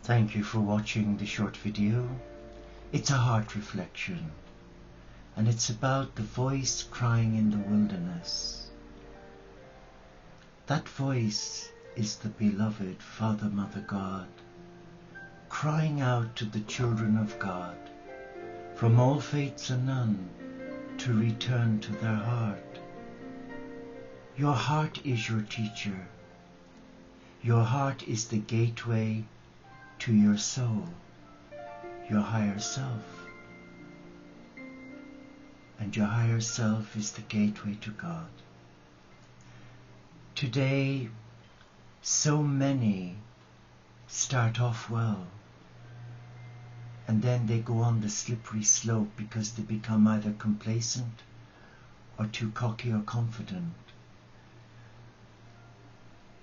Thank you for watching the short video. It's a heart reflection, and it's about the voice crying in the wilderness. That voice is the beloved Father, Mother God, crying out to the children of God from all faiths and none to return to their heart. Your heart is your teacher. Your heart is the gateway to your soul, your higher self. And your higher self is the gateway to God. Today, so many start off well, and then they go on the slippery slope because they become either complacent or too cocky or confident.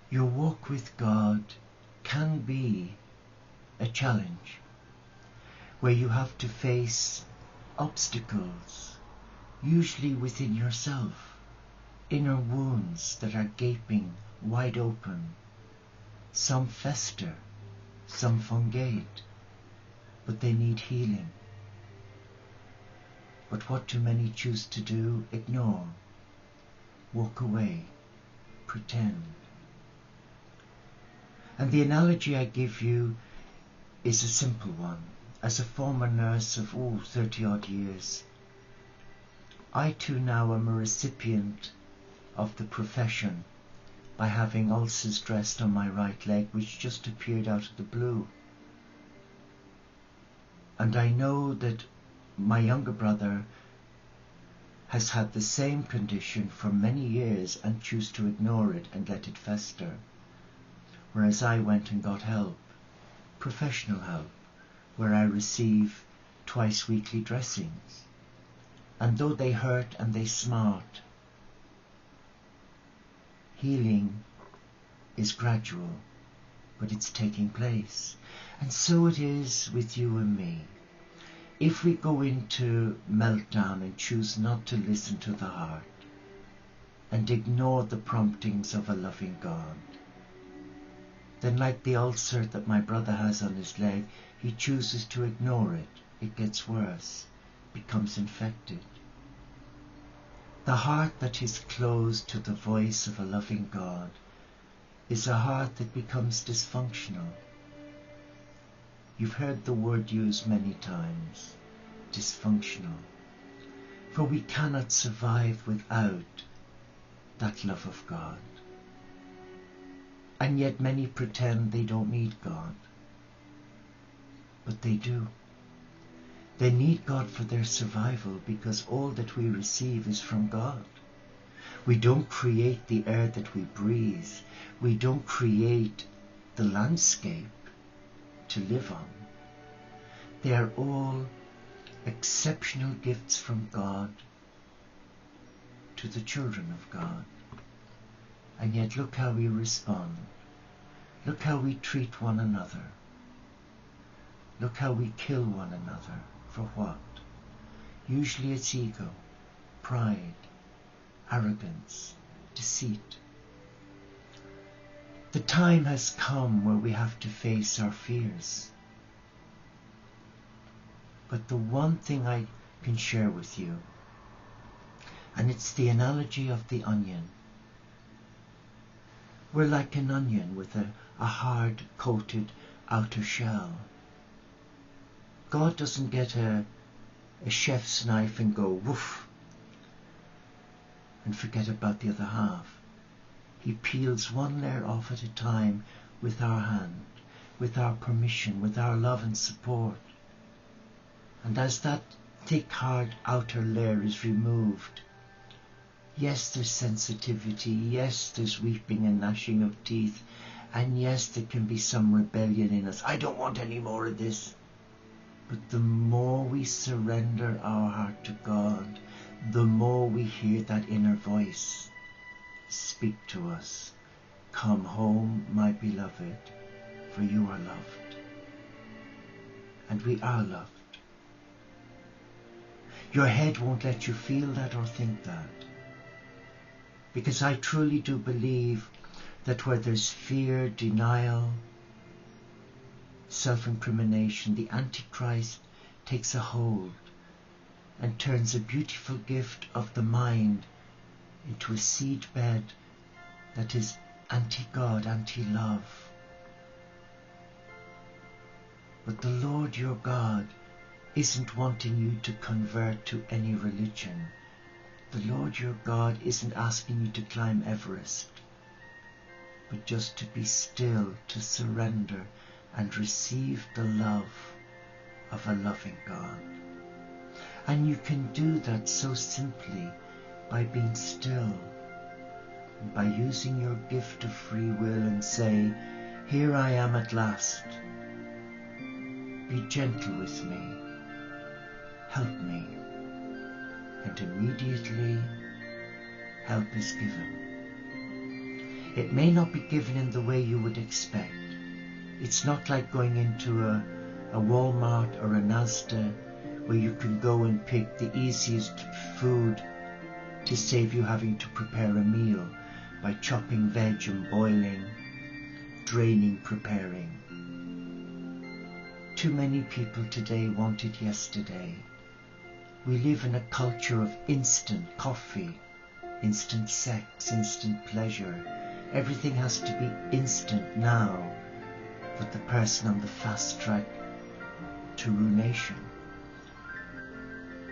Your walk with God can be a challenge where you have to face obstacles, usually within yourself, inner wounds that are gaping wide open. Some fester, some fungate, but they need healing. But what do many choose to do? Ignore, walk away, pretend. And the analogy I give you is a simple one. As a former nurse of 30 odd years, I too now am a recipient of the profession by having ulcers dressed on my right leg which just appeared out of the blue. And I know that my younger brother has had the same condition for many years and choose to ignore it and let it fester. Whereas I went and got help, professional help, where I receive twice weekly dressings. And though they hurt and they smart, healing is gradual, but it's taking place. And so it is with you and me. If we go into meltdown and choose not to listen to the heart and ignore the promptings of a loving God, then like the ulcer that my brother has on his leg, he chooses to ignore it. It gets worse, becomes infected. The heart that is closed to the voice of a loving God is a heart that becomes dysfunctional. You've heard the word used many times, dysfunctional. For we cannot survive without that love of God. And yet many pretend they don't need God. But they do. They need God for their survival because all that we receive is from God. We don't create the air that we breathe. We don't create the landscape to live on. They are all exceptional gifts from God to the children of God. And yet look how we respond. Look how we treat one another. Look how we kill one another. For what? Usually it's ego, pride, arrogance, deceit. The time has come where we have to face our fears. But the one thing I can share with you, and it's the analogy of the onion. We're like an onion with a hard-coated outer shell. God doesn't get a chef's knife and go woof and forget about the other half. He peels one layer off at a time with our hand, with our permission, with our love and support. And as that thick, hard outer layer is removed, yes, there's sensitivity, yes, there's weeping and gnashing of teeth, and yes, there can be some rebellion in us. I don't want any more of this. But the more we surrender our heart to God, the more we hear that inner voice speak to us. Come home, my beloved, for you are loved. And we are loved. Your head won't let you feel that or think that. Because I truly do believe that where there's fear, denial, self-incrimination, the Antichrist takes a hold and turns a beautiful gift of the mind into a seedbed that is anti-God, anti-love. But the Lord your God isn't wanting you to convert to any religion. The Lord your God isn't asking you to climb Everest, but just to be still, to surrender and receive the love of a loving God. And you can do that so simply by being still, and by using your gift of free will and say, here I am at last. Be gentle with me. Help me. And immediately help is given. It may not be given in the way you would expect. It's not like going into a Walmart or a Asda where you can go and pick the easiest food to save you having to prepare a meal by chopping veg and boiling, draining, preparing. Too many people today want it yesterday. We live in a culture of instant coffee, instant sex, instant pleasure. Everything has to be instant now for the person on the fast track to ruination.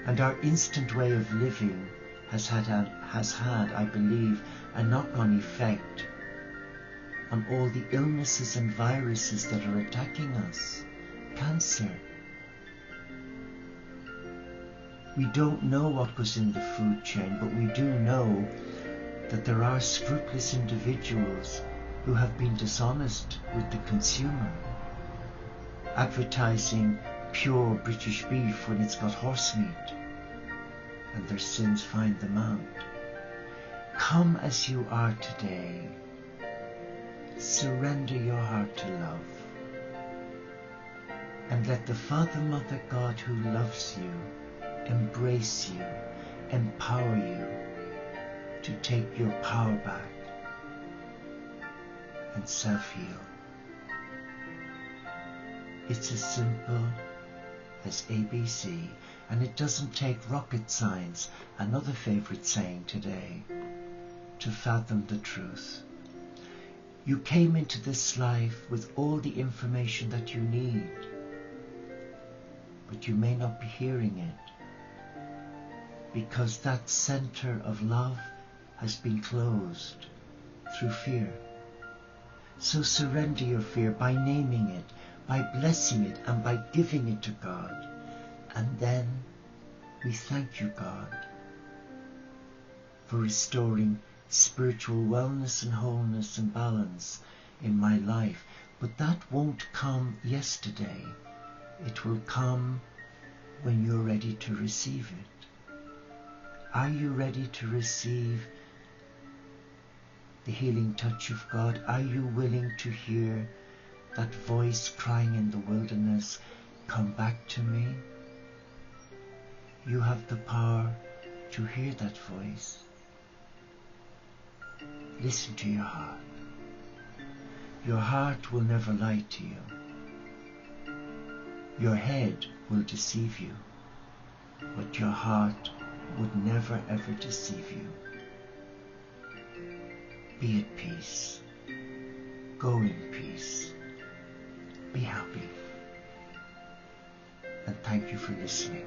And our instant way of living has had, I believe, a knock-on effect on all the illnesses and viruses that are attacking us. Cancer. We don't know what goes in the food chain, but we do know that there are scrupulous individuals who have been dishonest with the consumer, advertising pure British beef when it's got horse meat, and their sins find them out. Come as you are today. Surrender your heart to love. And let the Father, Mother, God who loves you embrace you, empower you to take your power back and self-heal. It's as simple as ABC, and it doesn't take rocket science, another favorite saying today, to fathom the truth. You came into this life with all the information that you need, but you may not be hearing it because that center of love has been closed through fear. So surrender your fear by naming it, by blessing it, and by giving it to God. And then we thank you, God, for restoring spiritual wellness and wholeness and balance in my life. But that won't come yesterday. It will come when you're ready to receive it. Are you ready to receive the healing touch of God? Are you willing to hear that voice crying in the wilderness, come back to me? You have the power to hear that voice. Listen to your heart. Your heart will never lie to you. Your head will deceive you, but your heart would never ever deceive you. Be at peace. Go in peace. Be happy. And thank you for listening.